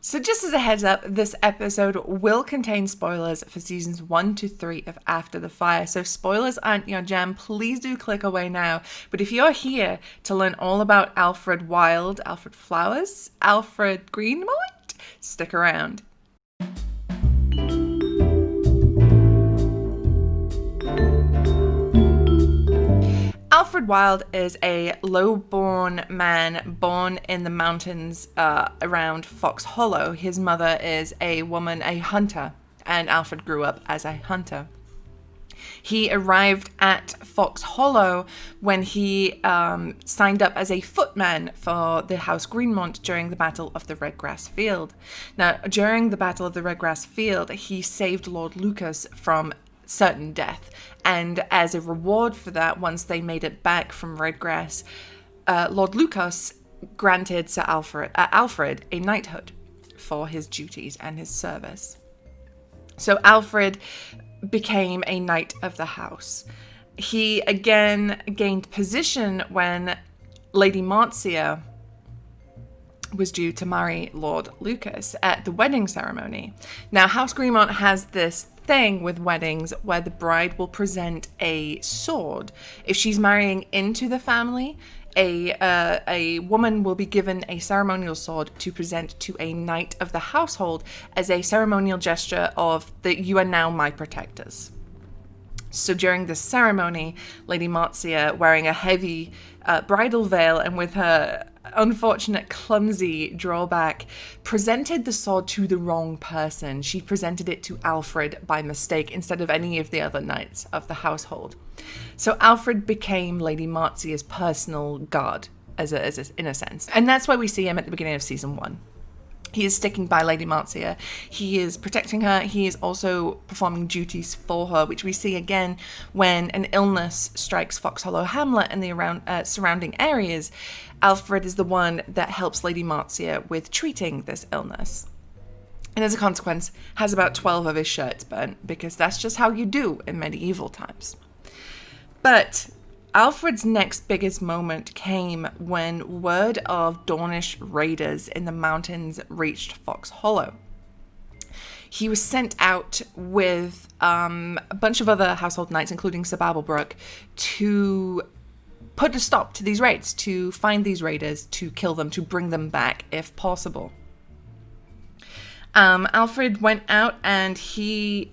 So just as a heads up, this episode will contain spoilers for seasons 1 to 3 of After the Fyre. So if spoilers aren't your jam, please do click away now. But if you're here to learn all about Alfred Wild, Alfred Flowers, Alfred Greenmont, stick around. Alfred Wild is a low-born man born in the mountains around Fox Hollow. His mother is a woman, a hunter, and Alfred grew up as a hunter. He arrived at Fox Hollow when he signed up as a footman for the House Greenmont during the Battle of the Redgrass Field. Now, during the Battle of the Redgrass Field, he saved Lord Lucas from certain death, and as a reward for that, once they made it back from Redgrass, Lord Lucas granted Ser Alfred a knighthood for his duties and his service. So Alfred became a knight of the house. He again gained position when Lady Marcia was due to marry Lord Lucas at the wedding ceremony. Now, House Greenmont has this thing with weddings where the bride will present a sword. If she's marrying into the family, a woman will be given a ceremonial sword to present to a knight of the household as a ceremonial gesture of that you are now my protectors. So during this ceremony, Lady Marcia, wearing a heavy bridal veil and with her unfortunate clumsy drawback, presented the sword to the wrong person. She presented it to Alfred by mistake instead of any of the other knights of the household. So Alfred became Lady Marcia's personal guard, in a sense. And that's why we see him at the beginning of season 1. He is sticking by Lady Marcia. He is protecting her. He is also performing duties for her, which we see again when an illness strikes Fox Hollow Hamlet and the surrounding areas. Alfred is the one that helps Lady Marcia with treating this illness. And as a consequence, has about 12 of his shirts burnt, because that's just how you do in medieval times. But Alfred's next biggest moment came when word of Dornish raiders in the mountains reached Fox Hollow. He was sent out with a bunch of other household knights, including Sir Babelbrook, to put a stop to these raids, to find these raiders, to kill them, to bring them back if possible. Alfred went out and he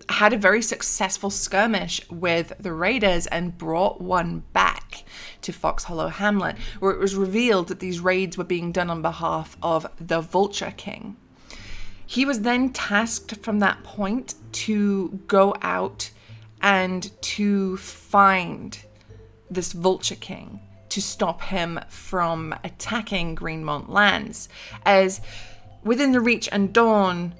had a very successful skirmish with the raiders and brought one back to Fox Hollow Hamlet, where it was revealed that these raids were being done on behalf of the Vulture King. He was then tasked from that point to go out and to find this Vulture King, to stop him from attacking Greenmont lands, as within the Reach and Dawn,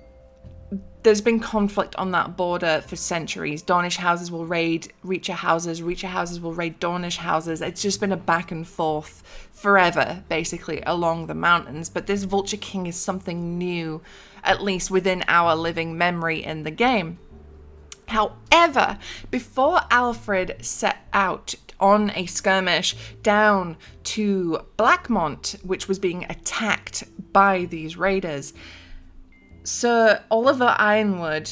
there's been conflict on that border for centuries. Dornish houses will raid Reacher houses will raid Dornish houses. It's just been a back and forth forever, basically, along the mountains. But this Vulture King is something new, at least within our living memory in the game. However, before Alfred set out on a skirmish down to Blackmont, which was being attacked by these raiders, Sir Oliver Ironwood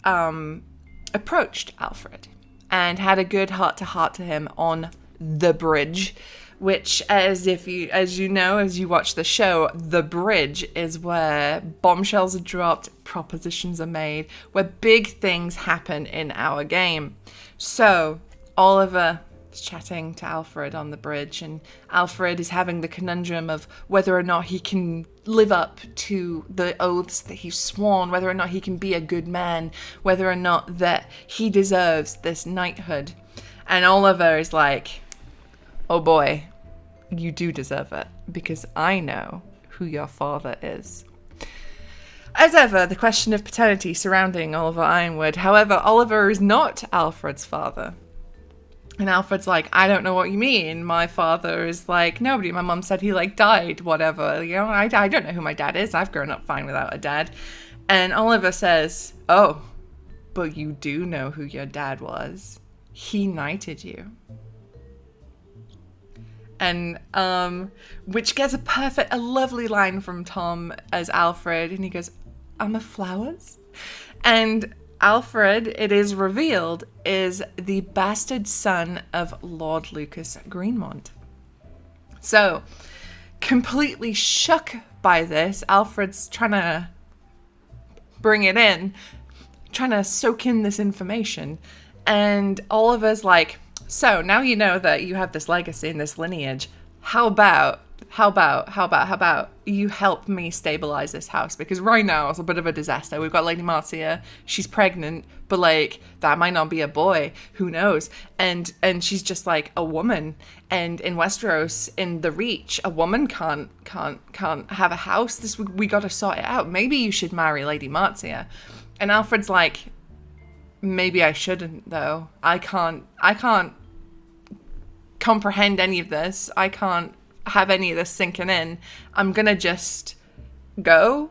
approached Alfred and had a good heart-to-heart to him on the bridge, which, as you know, as you watch the show, the bridge is where bombshells are dropped, propositions are made, where big things happen in our game. So Oliver is chatting to Alfred on the bridge, and Alfred is having the conundrum of whether or not he can live up to the oaths that he's sworn, whether or not he can be a good man, whether or not that he deserves this knighthood. And Oliver is like, oh boy, you do deserve it, because I know who your father is. As ever, the question of paternity surrounding Oliver Ironwood. However, Oliver is not Alfred's father. And Alfred's like, I don't know what you mean. My father is like, nobody. My mum said he died, whatever. You know, I don't know who my dad is. I've grown up fine without a dad. And Oliver says, oh, but you do know who your dad was. He knighted you. And which gets a lovely line from Tom as Alfred, and he goes, "I'm a flowers?" And Alfred, it is revealed, is the bastard son of Lord Lucas Greenmont. So, completely shook by this, Alfred's trying to bring it in, trying to soak in this information, and Oliver's like, "So now you know that you have this legacy and this lineage. How about you help me stabilize this house? Because right now it's a bit of a disaster. We've got Lady Marcia, she's pregnant, but like that might not be a boy. Who knows? And she's just like a woman. And in Westeros, in the Reach, a woman can't have a house. We got to sort it out. Maybe you should marry Lady Marcia." And Alfred's like, "Maybe I shouldn't though. I can't comprehend any of this. I can't have any of this sinking in. I'm gonna just go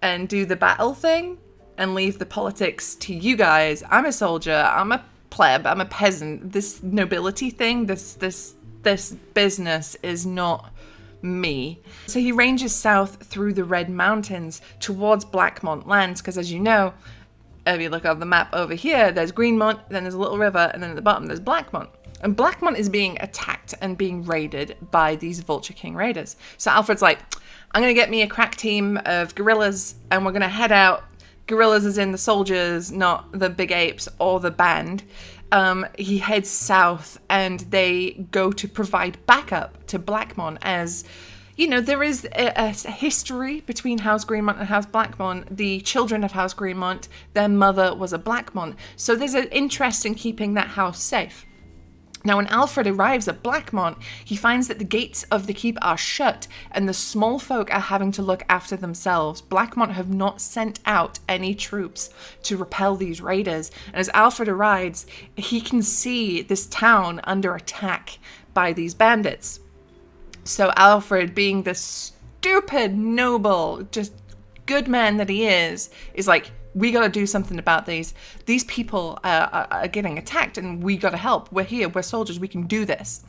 and do the battle thing and leave the politics to you guys. I'm a soldier, I'm a pleb, I'm a peasant. This nobility thing, this business is not me." So he ranges south through the Red Mountains towards Blackmont lands, because as you know, if you look at the map over here, there's Greenmont, then there's a little river, and then at the bottom there's Blackmont. And Blackmont is being attacked and being raided by these Vulture King raiders. So Alfred's like, "I'm going to get me a crack team of guerrillas, and we're going to head out." Guerrillas as in the soldiers, not the big apes or the band. He heads south, and they go to provide backup to Blackmont, as you know, there is a history between House Greenmont and House Blackmont. The children of House Greenmont, their mother was a Blackmont. So there's an interest in keeping that house safe. Now, when Alfred arrives at Blackmont, he finds that the gates of the keep are shut and the small folk are having to look after themselves. Blackmont have not sent out any troops to repel these raiders. And as Alfred arrives, he can see this town under attack by these bandits. So Alfred, being the stupid, noble, just good man that he is like, "We got to do something about these. These people are getting attacked, and we got to help. We're here. We're soldiers. We can do this."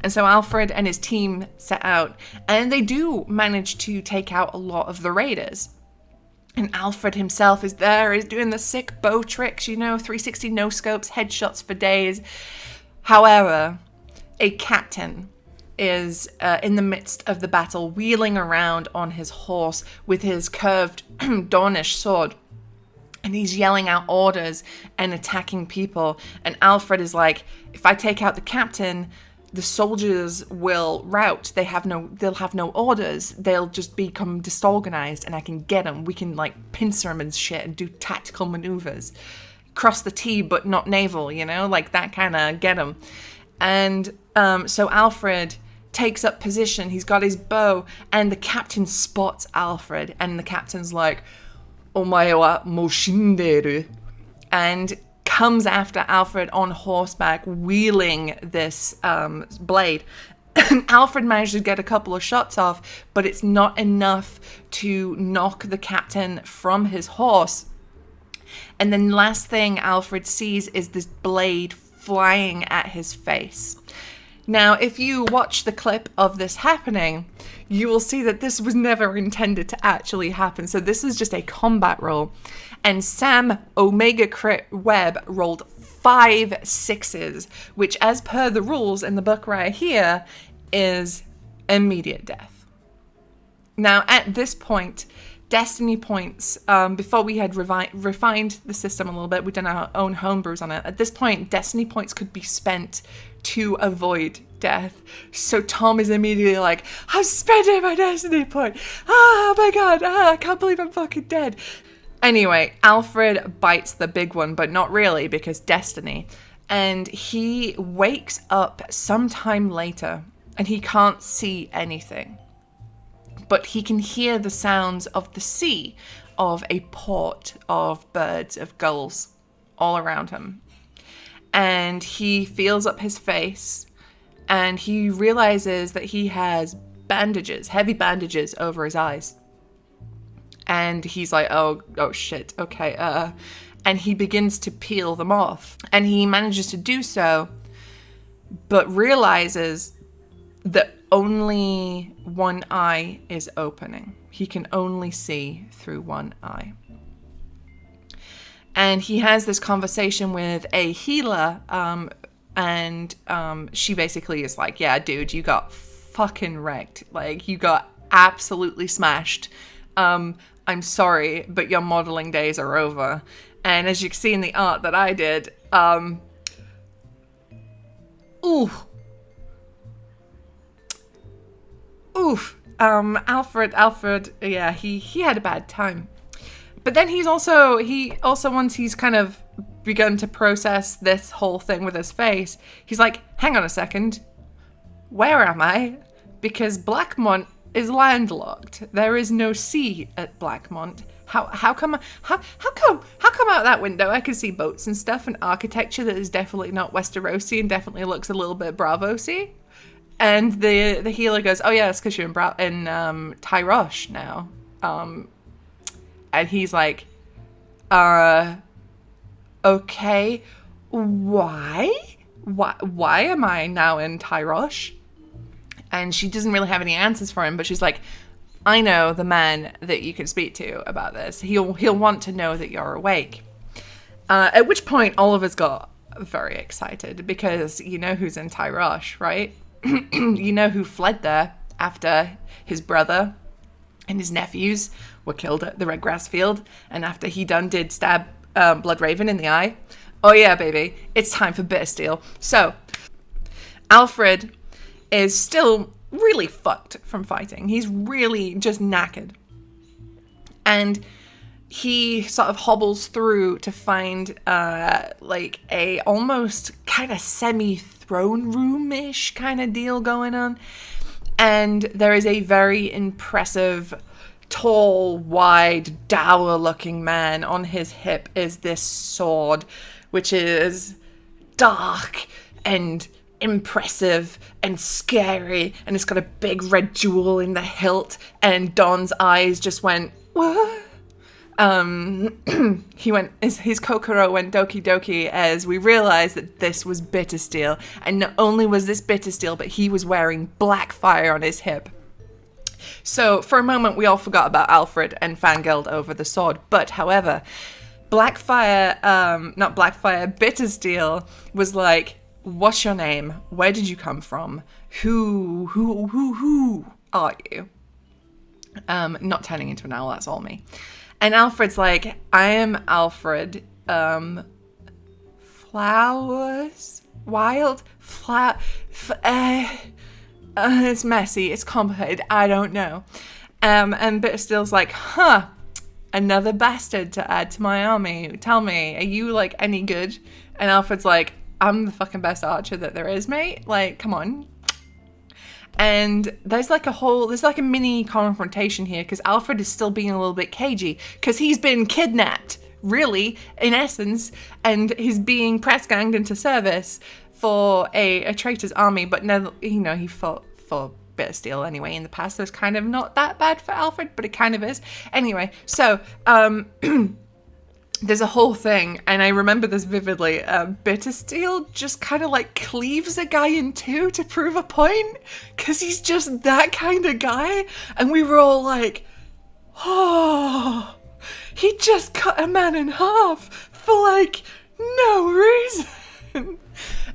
And so Alfred and his team set out, and they do manage to take out a lot of the raiders. And Alfred himself is there. He's doing the sick bow tricks, 360 no-scopes, headshots for days. However, a captain is in the midst of the battle, wheeling around on his horse with his curved Dornish sword. And he's yelling out orders and attacking people. And Alfred is like, "If I take out the captain, the soldiers will rout. They'll have no orders. They'll just become disorganized, and I can get them. We can like pincer them and shit and do tactical maneuvers. Cross the T, but not naval, like that kind of get them." And so Alfred takes up position. He's got his bow, and the captain spots Alfred, and the captain's like, "Omae wa moshinderu," and comes after Alfred on horseback, wielding this blade. And Alfred manages to get a couple of shots off, but it's not enough to knock the captain from his horse. And then last thing Alfred sees is this blade flying at his face. Now, if you watch the clip of this happening, you will see that this was never intended to actually happen. So this is just a combat roll. And Sam Omega Crit Webb rolled 5 6s, which as per the rules in the book right here, is immediate death. Now, at this point, Destiny points, before we had refined the system a little bit, we've done our own homebrews on it. At this point, Destiny points could be spent to avoid death. So Tom is immediately like, "I'm spending my Destiny point. Oh my god, I can't believe I'm fucking dead." Anyway, Alfred bites the big one, but not really, because Destiny. And he wakes up sometime later, and he can't see anything. But he can hear the sounds of the sea, of a port, of birds, of gulls all around him. And he feels up his face, and he realizes that he has bandages, heavy bandages over his eyes. And he's like, oh shit, okay. And he begins to peel them off. And he manages to do so, but realizes that only one eye is opening. He can only see through one eye. And he has this conversation with a healer, and she basically is like, yeah, dude, you got fucking wrecked. Like, you got absolutely smashed. I'm sorry, but your modeling days are over. And as you can see in the art that I did, Alfred, yeah, he had a bad time. But then he also once he's kind of begun to process this whole thing with his face, he's like, hang on a second, where am I? Because Blackmont is landlocked. There is no sea at Blackmont. How come out that window I can see boats and stuff and architecture that is definitely not Westerosi and definitely looks a little bit Bravos-y? And the healer goes, oh yeah, it's because you're in Tyrosh now. And he's like, okay, why? Why am I now in Tyrosh? And she doesn't really have any answers for him, but she's like, I know the man that you can speak to about this. He'll want to know that you're awake. At which point, Oliver's got very excited because you know who's in Tyrosh, right? You know who fled there after his brother and his nephews were killed at the Red Grass Field, and after he did stab Bloodraven in the eye. Oh yeah, baby, it's time for Bittersteel. So, Alfred is still really fucked from fighting. He's really just knackered. And he sort of hobbles through to find like a almost kind of semi-throne room-ish kind of deal going on. And there is a very impressive, tall, wide, dour-looking man. On his hip is this sword, which is dark and impressive and scary, and it's got a big red jewel in the hilt, and Don's eyes just went, what? His Kokoro went doki doki as we realized that this was Bittersteel, and not only was this Bittersteel, but he was wearing Blackfyre on his hip. So for a moment we all forgot about Alfred and fangirled over the sword, but however, Bittersteel was like, what's your name? Where did you come from? Who are you? Not turning into an owl, that's all me. And Alfred's like, I am Alfred. Flowers? Wild? It's messy. It's complicated. I don't know. And Bittersteel's like, another bastard to add to my army. Tell me, are you, like, any good? And Alfred's like, I'm the fucking best archer that there is, mate. Like, come on. And there's like a mini confrontation here because Alfred is still being a little bit cagey because he's been kidnapped, really, in essence, and he's being press ganged into service for a traitor's army. But no, you know, he fought for Bittersteel anyway in the past, so it's kind of not that bad for Alfred, but it kind of is. Anyway, so there's a whole thing, and I remember this vividly. Bittersteel just kind of like cleaves a guy in two to prove a point, because he's just that kind of guy. And we were all like, oh, he just cut a man in half for like no reason.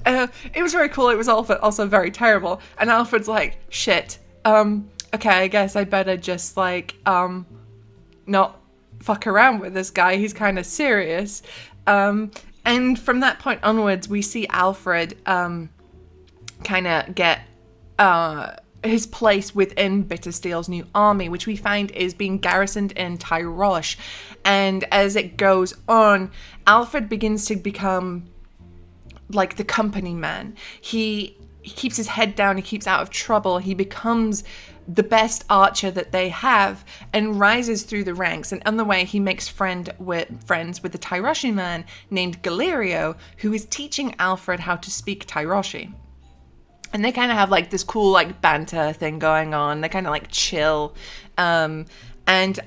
It was very cool. It was also very terrible. And Alfred's like, shit, okay, I guess I better just like, not fuck around with this guy. He's kind of serious. And from that point onwards, we see Alfred kind of get his place within Bittersteel's new army, which we find is being garrisoned in Tyrosh. And as it goes on, Alfred begins to become like the company man. He keeps his head down, he keeps out of trouble, he becomes the best archer that they have and rises through the ranks. And on the way, he makes friends with the Tyroshi man named Galerio, who is teaching Alfred how to speak Tyroshi. And they kind of have like this cool like banter thing going on. They kind of like chill. And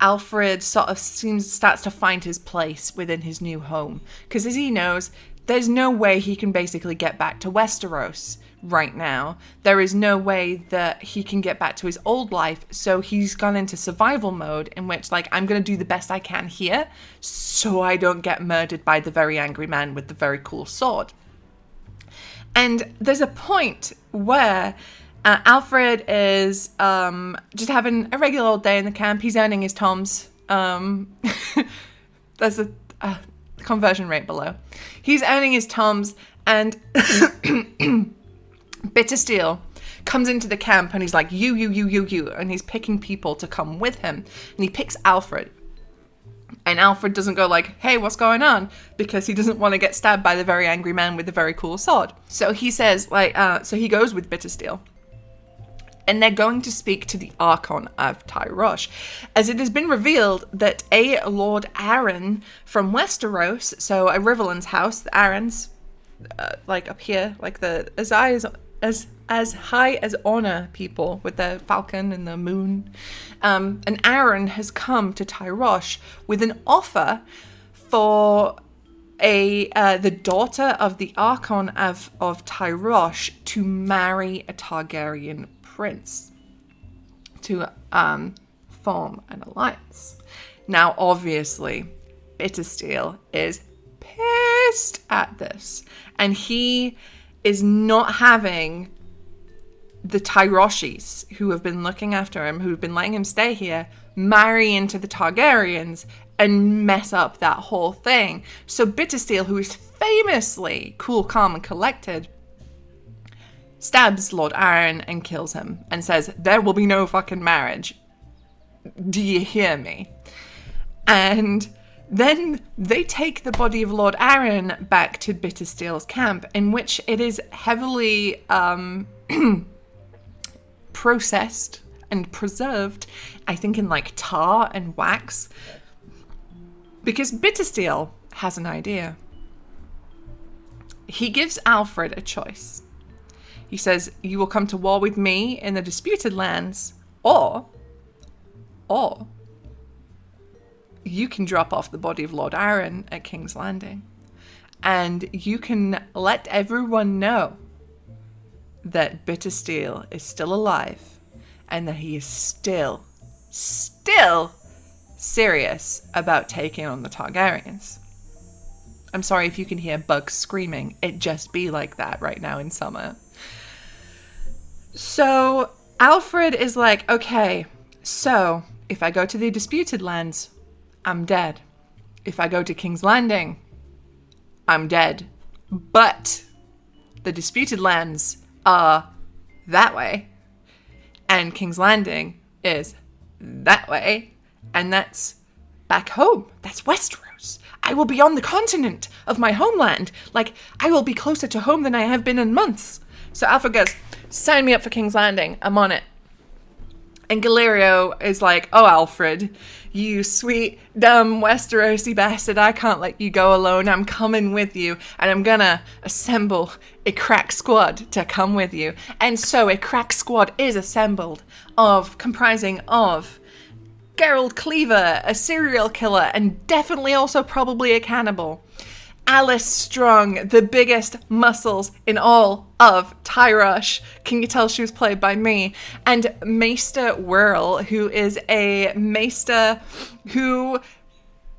Alfred sort of starts to find his place within his new home. Because as he knows, there's no way he can basically get back to Westeros right now. There is no way that he can get back to his old life. So he's gone into survival mode in which, like, I'm going to do the best I can here so I don't get murdered by the very angry man with the very cool sword. And there's a point where Alfred is just having a regular old day in the camp. He's earning his toms. There's a conversion rate below. He's earning his toms, and Bittersteel comes into the camp, and he's like, you, and he's picking people to come with him. And he picks Alfred. And Alfred doesn't go like, hey, what's going on? Because he doesn't want to get stabbed by the very angry man with the very cool sword. So he says, so he goes with Bittersteel. And they're going to speak to the Archon of Tyrosh, as it has been revealed that a Lord Arryn from Westeros, so a Riverlands house, the Arryns, like up here, like the as high as honor people with the falcon and the moon, and Arryn has come to Tyrosh with an offer for the daughter of the Archon of Tyrosh to marry a Targaryen prince, to form an alliance. Now, obviously, Bittersteel is pissed at this, and he is not having the Tyroshis, who have been looking after him, who've been letting him stay here, marry into the Targaryens and mess up that whole thing. So Bittersteel, who is famously cool, calm, and collected, stabs Lord Arryn and kills him and says, there will be no fucking marriage. Do you hear me? And then they take the body of Lord Arryn back to Bittersteel's camp, in which it is heavily processed and preserved, I think in like tar and wax, because Bittersteel has an idea. He gives Alfred a choice. He says, you will come to war with me in the disputed lands, or you can drop off the body of Lord Arryn at King's Landing, and you can let everyone know that Bittersteel is still alive, and that he is still serious about taking on the Targaryens. I'm sorry if you can hear bugs screaming. It just be like that right now in summer. So Alfred is like, okay, so if I go to the disputed lands, I'm dead. If I go to King's Landing, I'm dead. But the disputed lands are that way, and King's Landing is that way, and that's back home. That's Westeros. I will be on the continent of my homeland. Like, I will be closer to home than I have been in months. So Alfred goes, sign me up for King's Landing. I'm on it. And Galerio is like, oh, Alfred, you sweet, dumb Westerosi bastard, I can't let you go alone. I'm coming with you, and I'm gonna assemble a crack squad to come with you. And so a crack squad is assembled, comprising of Geralt Cleaver, a serial killer, and definitely also probably a cannibal. Alice Strong, the biggest muscles in all of Tyrosh. Can you tell she was played by me? And Maester Whirl, who is a maester who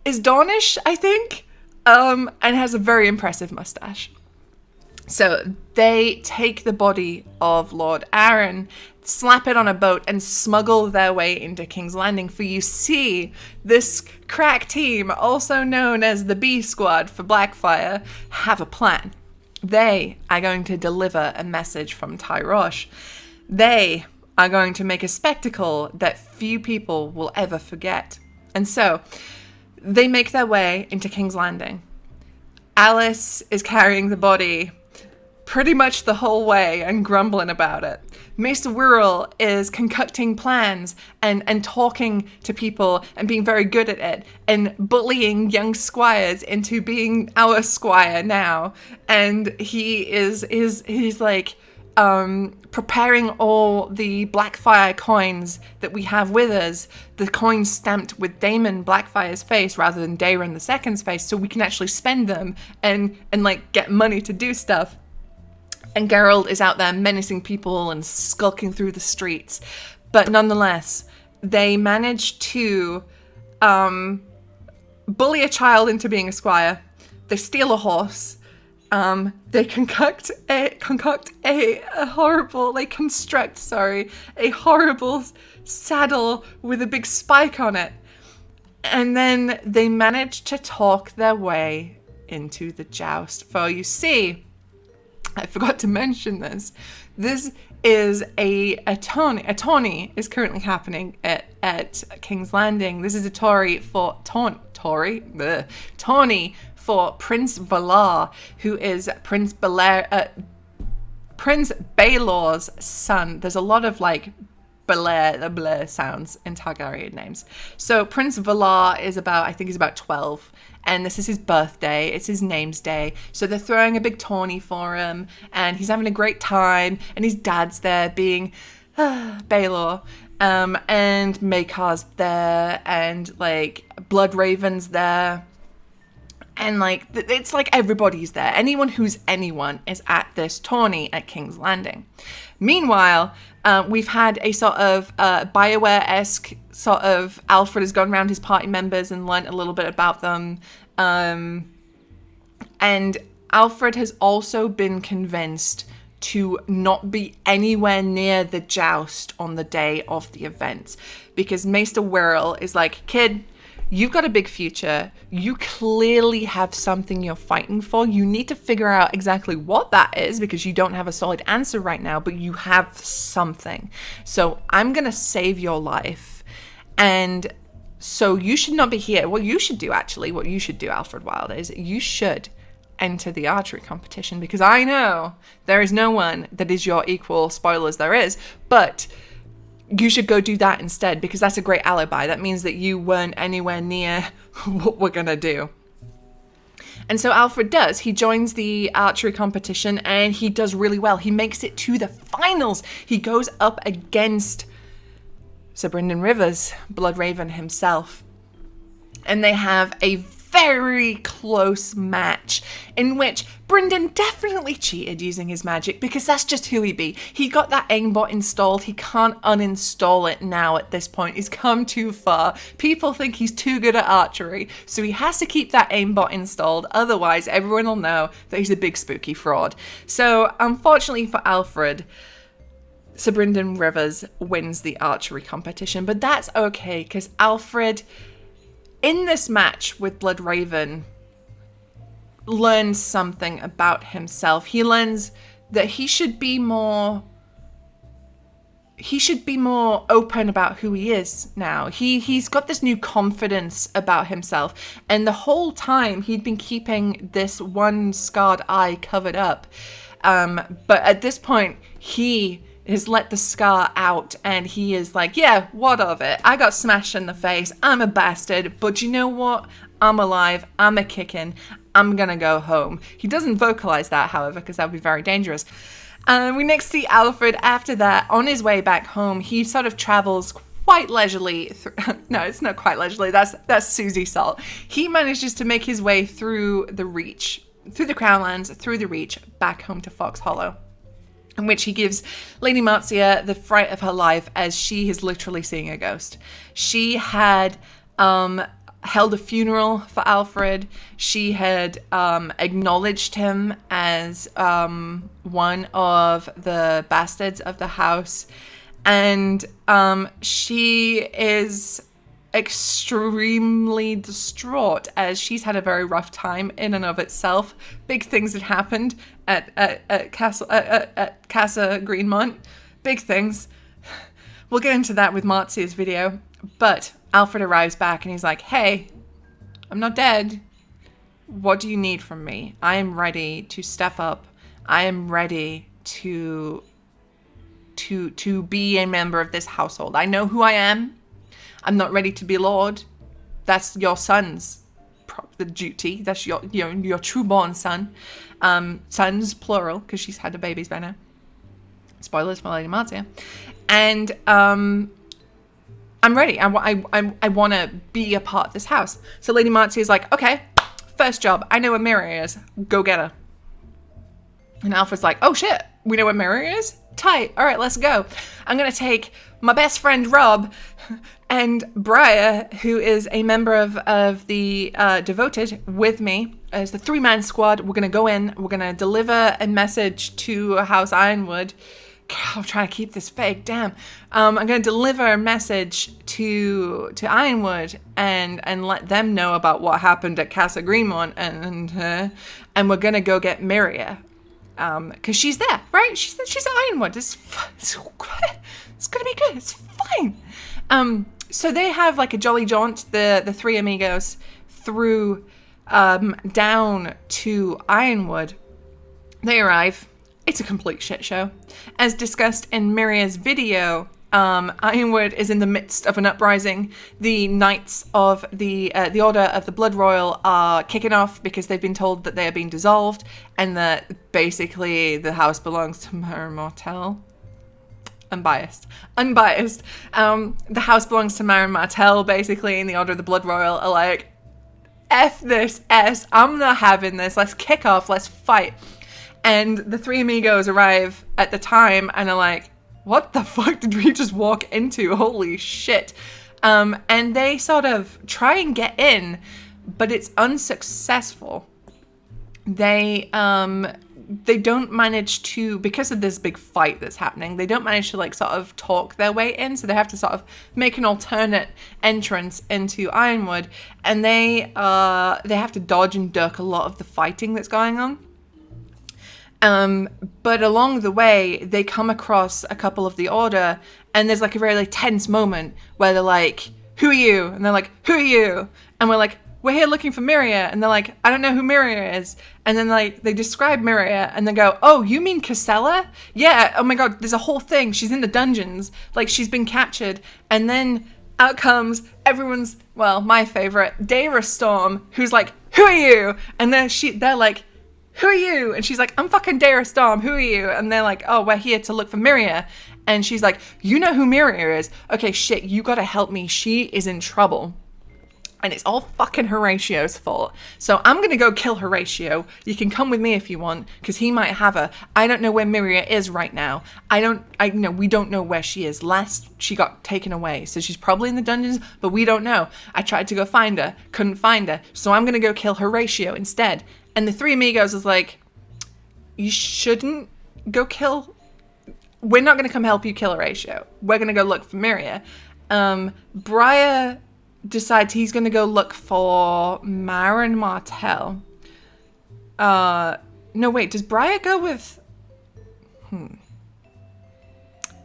is Dornish, I think, and has a very impressive mustache. So they take the body of Lord Arryn, slap it on a boat, and smuggle their way into King's Landing. For you see, this crack team, also known as the B Squad for Blackfyre, have a plan. They are going to deliver a message from Tyrosh. They are going to make a spectacle that few people will ever forget. And so they make their way into King's Landing. Alice is carrying the body pretty much the whole way and grumbling about it. Maester Whirl is concocting plans and talking to people and being very good at it and bullying young squires into being our squire now. And he's like preparing all the Blackfyre coins that we have with us, the coins stamped with Daemon Blackfyre's face rather than Daemon II's face, so we can actually spend them and like get money to do stuff. And Geralt is out there menacing people and skulking through the streets. But nonetheless, they manage to bully a child into being a squire. They steal a horse. They construct a horrible saddle with a big spike on it. And then they manage to talk their way into the joust. For you see, I forgot to mention this. This is a tourney is currently happening at King's Landing. This is a tourney for Prince Valar, who is Prince Baelor's son. There's a lot of like Blair sounds in Targaryen names. So Prince Valar is I think he's about 12, and this is his birthday. It's his name's day. So they're throwing a big tourney for him, and he's having a great time, and his dad's there being Baelor, and Maekar's there, and like Bloodraven's there. And like, it's like everybody's there. Anyone who's anyone is at this tourney at King's Landing. Meanwhile, we've had a sort of BioWare-esque sort of Alfred has gone around his party members and learnt a little bit about them. And Alfred has also been convinced to not be anywhere near the joust on the day of the event. Because Maester Wirral is like, kid, you've got a big future. You clearly have something you're fighting for. You need to figure out exactly what that is because you don't have a solid answer right now, but you have something. So I'm going to save your life. And so you should not be here. What you should do, Alfred Wilde, is you should enter the archery competition because I know there is no one that is your equal. Spoilers, there is. But you should go do that instead because that's a great alibi. That means that you weren't anywhere near what we're going to do. And so Alfred does. He joins the archery competition and he does really well. He makes it to the finals. He goes up against Sir Brynden Rivers, Bloodraven himself. And they have a very close match in which Brynden definitely cheated using his magic because that's just who he be. He got that aimbot installed. He can't uninstall it now at this point. He's come too far. People think he's too good at archery, so he has to keep that aimbot installed. Otherwise, everyone will know that he's a big spooky fraud. So, unfortunately for Alfred, Sir Brynden Rivers wins the archery competition, but that's okay because Alfred, in this match with Bloodraven, learns something about himself. He learns that he should be more open about who he is now. He's got this new confidence about himself. And the whole time he'd been keeping this one scarred eye covered up. But at this point, he has let the scar out and he is like, yeah, what of it? I got smashed in the face. I'm a bastard. But you know what? I'm alive. I'm a kicking. I'm going to go home. He doesn't vocalize that, however, because that would be very dangerous. We next see Alfred after that on his way back home. He sort of travels quite leisurely. No, it's not quite leisurely. That's Susie Salt. He manages to make his way through the Reach, through the Crownlands, through the Reach, back home to Fox Hollow, in which he gives Lady Marcia the fright of her life as she is literally seeing a ghost. She had held a funeral for Alfred. She had acknowledged him as one of the bastards of the house. And she is extremely distraught as she's had a very rough time in and of itself. Big things had happened at Casa Greenmont. Big things. We'll get into that with Marcia's video. But Alfred arrives back and he's like, hey, I'm not dead. What do you need from me? I am ready to step up. I am ready to be a member of this household. I know who I am. I'm not ready to be Lord. That's your son's the duty. That's your true-born son. Sons, plural, because she's had the babies by now. Spoilers for Lady Marcia. And I'm ready. I want to be a part of this house. So Lady Marcia is like, okay, first job. I know where Mira is. Go get her. And Alfred's like, oh shit, we know where Mary is? Tight. All right, let's go. I'm going to take my best friend Rob and Briar, who is a member of the Devoted, with me as the 3-man squad. We're going to go in. We're going to deliver a message to House Ironwood. God, I'm trying to keep this fake. Damn. I'm going to deliver a message to Ironwood and let them know about what happened at Casa Greenmont, and we're going to go get Miria. Because she's there, right? She's at Ironwood. It's gonna be good. It's fine. So they have like a jolly jaunt, the 3 amigos, through down to Ironwood. They arrive. It's a complete shit show. As discussed in Miria's video, Ironwood is in the midst of an uprising. The Knights of the Order of the Blood Royal are kicking off because they've been told that they are being dissolved and that basically the house belongs to Mare Martell. Unbiased. The house belongs to Mare Martell, basically, and the Order of the Blood Royal are like, F this S, I'm not having this, let's kick off, let's fight. And the 3 amigos arrive at the time and are like, what the fuck did we just walk into? Holy shit. And they sort of try and get in, but it's unsuccessful. They don't manage to, because of this big fight that's happening, they don't manage to like sort of talk their way in, so they have to sort of make an alternate entrance into Ironwood, and they have to dodge and duck a lot of the fighting that's going on. But along the way, they come across a couple of the Order, and there's like a very like tense moment where they're like, who are you? And they're like, who are you? And we're like, we're here looking for Miria. And they're like, I don't know who Miria is. And then like they describe Miria and they go, oh, you mean Casella? Yeah, oh my god, there's a whole thing. She's in the dungeons. Like, she's been captured. And then out comes everyone's, well, my favorite, Daemon Storm, who's like, who are you? And then they're like, who are you? And she's like, I'm fucking Daemon Storm, who are you? And they're like, oh, we're here to look for Miria. And she's like, you know who Miria is? Okay, shit, you gotta help me. She is in trouble. And it's all fucking Horatio's fault. So I'm gonna go kill Horatio. You can come with me if you want, because he might have her. I don't know where Miria is right now. We don't know where she is. Last, she got taken away. So she's probably in the dungeons, but we don't know. I tried to go find her, couldn't find her. So I'm gonna go kill Horatio instead. And the 3 amigos is like, you shouldn't go kill... We're not going to come help you kill Horatio. We're going to go look for Miria. Briar decides he's going to go look for Mare Martell. No, wait, does Briar go with...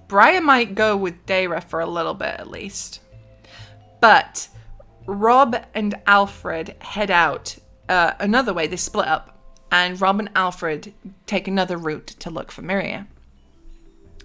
Briar might go with Dara for a little bit, at least. But Rob and Alfred head out another way. They split up, and Rob and Alfred take another route to look for Miria.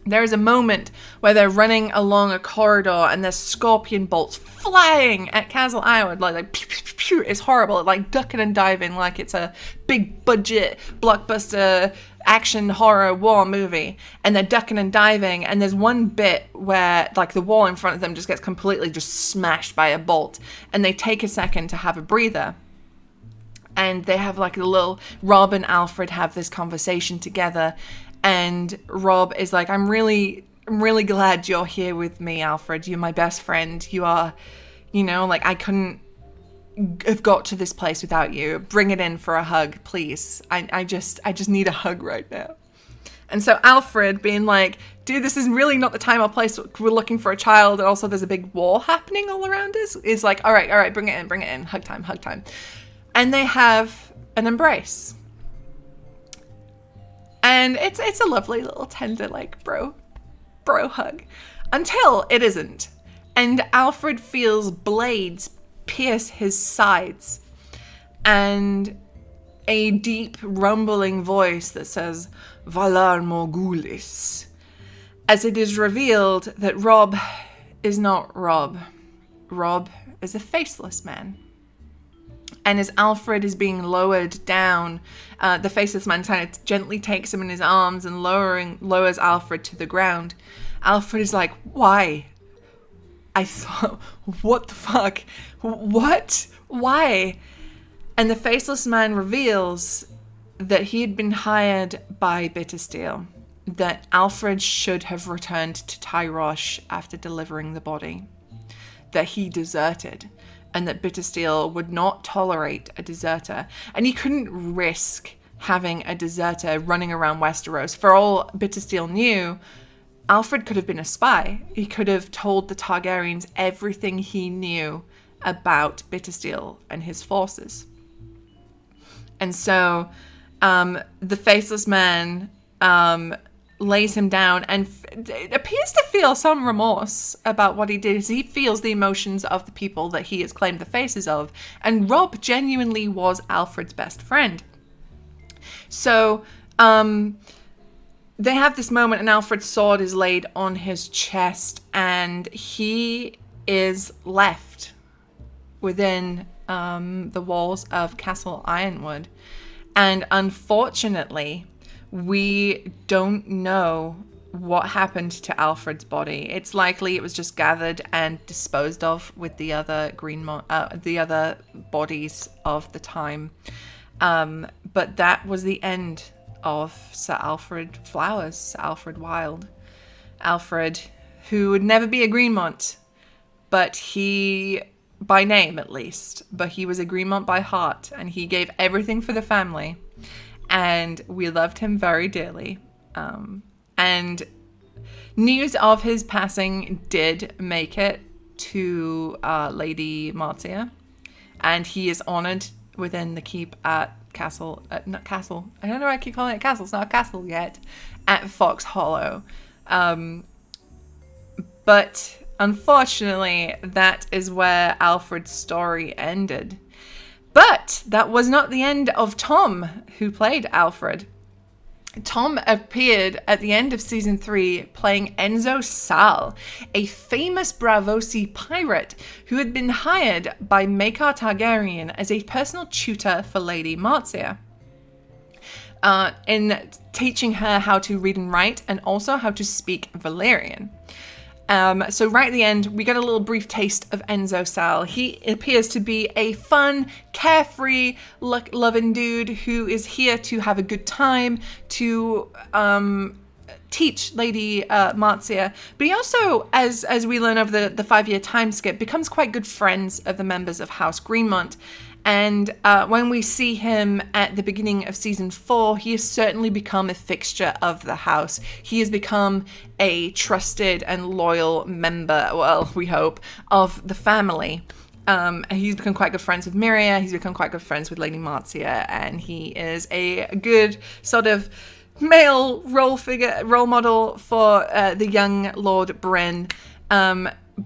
There is a moment where they're running along a corridor and there's scorpion bolts flying at Castle Ironwood, like pew, pew, pew, pew. It's horrible, like ducking and diving like it's a big budget blockbuster action horror war movie, and they're ducking and diving, and there's one bit where like the wall in front of them just gets completely just smashed by a bolt, and they take a second to have a breather. And they have like a little, Rob and Alfred have this conversation together, and Rob is like, I'm really glad you're here with me, Alfred. You're my best friend. You are, like I couldn't have got to this place without you. Bring it in for a hug, please. I just need a hug right now. And so Alfred being like, dude, this is really not the time or place. We're looking for a child, and also there's a big war happening all around us, is like, all right, bring it in. Hug time. And they have an embrace. And it's a lovely little tender, like, bro hug. Until it isn't. And Alfred feels blades pierce his sides. And a deep rumbling voice that says, Valar Morghulis. As it is revealed that Rob is not Rob. Rob is a faceless man. And as Alfred is being lowered down, the faceless man kind of gently takes him in his arms and lowers Alfred to the ground. Alfred is like, why? I thought, what the fuck? What? Why? And the faceless man reveals that he had been hired by Bittersteel, that Alfred should have returned to Tyrosh after delivering the body, that he deserted, and that Bittersteel would not tolerate a deserter, and he couldn't risk having a deserter running around Westeros. For all Bittersteel knew, Alfred could have been a spy. He could have told the Targaryens everything he knew about Bittersteel and his forces. And so the Faceless Man lays him down and appears to feel some remorse about what he did. He feels the emotions of the people that he has claimed the faces of. And Robb genuinely was Alfred's best friend. So they have this moment, and Alfred's sword is laid on his chest, and he is left within the walls of Castle Ironwood. And unfortunately, we don't know what happened to Alfred's body. It's likely it was just gathered and disposed of with the other the other bodies of the time. But that was the end of Ser Alfred Flowers, Ser Alfred Wilde. Alfred, who would never be a Greenmont, but he, by name at least, but he was a Greenmont by heart, and he gave everything for the family, and we loved him very dearly. And news of his passing did make it to Lady Marcia, and he is honored within the keep at Castle, not Castle, I don't know why I keep calling it Castle, it's not a castle yet, at Fox Hollow. But unfortunately, that is where Alfred's story ended. But that was not the end of Tom, who played Alfred. Tom appeared at the end of season 3 playing Enzo Sal, a famous Braavosi pirate who had been hired by Maekar Targaryen as a personal tutor for Lady Marcia, in teaching her how to read and write and also how to speak Valyrian. So right at the end, we get a little brief taste of Enzo Sal. He appears to be a fun, carefree, loving dude who is here to have a good time, to teach Lady Marcia. But he also, as we learn over the 5-year time skip, becomes quite good friends of the members of House Greenmont. And when we see him at the beginning of season 4, he has certainly become a fixture of the house. He has become a trusted and loyal member, well, we hope, of the family. He's become quite good friends with Miria. He's become quite good friends with Lady Marcia. And he is a good sort of male role model for the young Lord Bryn.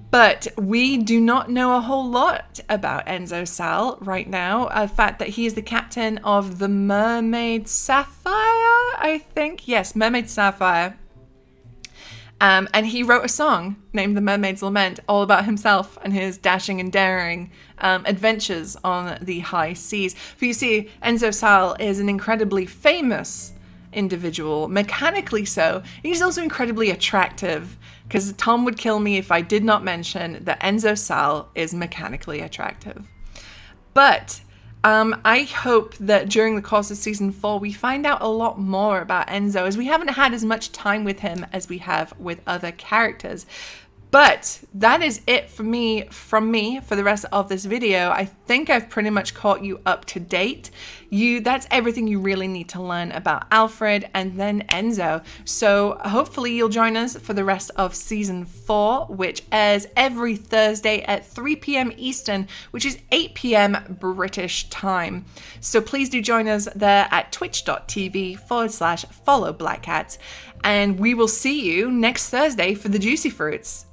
But we do not know a whole lot about Enzo Sal right now. The fact that he is the captain of the Mermaid Sapphire, I think. Yes, Mermaid Sapphire. And he wrote a song named The Mermaid's Lament, all about himself and his dashing and daring adventures on the high seas. For you see, Enzo Sal is an incredibly famous individual, mechanically so. He's also incredibly attractive, because Tom would kill me if I did not mention that Enzo Sal is mechanically attractive. But I hope that during the course of season 4 we find out a lot more about Enzo, as we haven't had as much time with him as we have with other characters. But that is it from me for the rest of this video. I think I've pretty much caught you up to date. That's everything you really need to learn about Alfred and then Enzo. So hopefully you'll join us for the rest of season 4, which airs every Thursday at 3 p.m. Eastern, which is 8 p.m. British time. So please do join us there at twitch.tv/follow Black Cats. And we will see you next Thursday for the Juicy Fruits.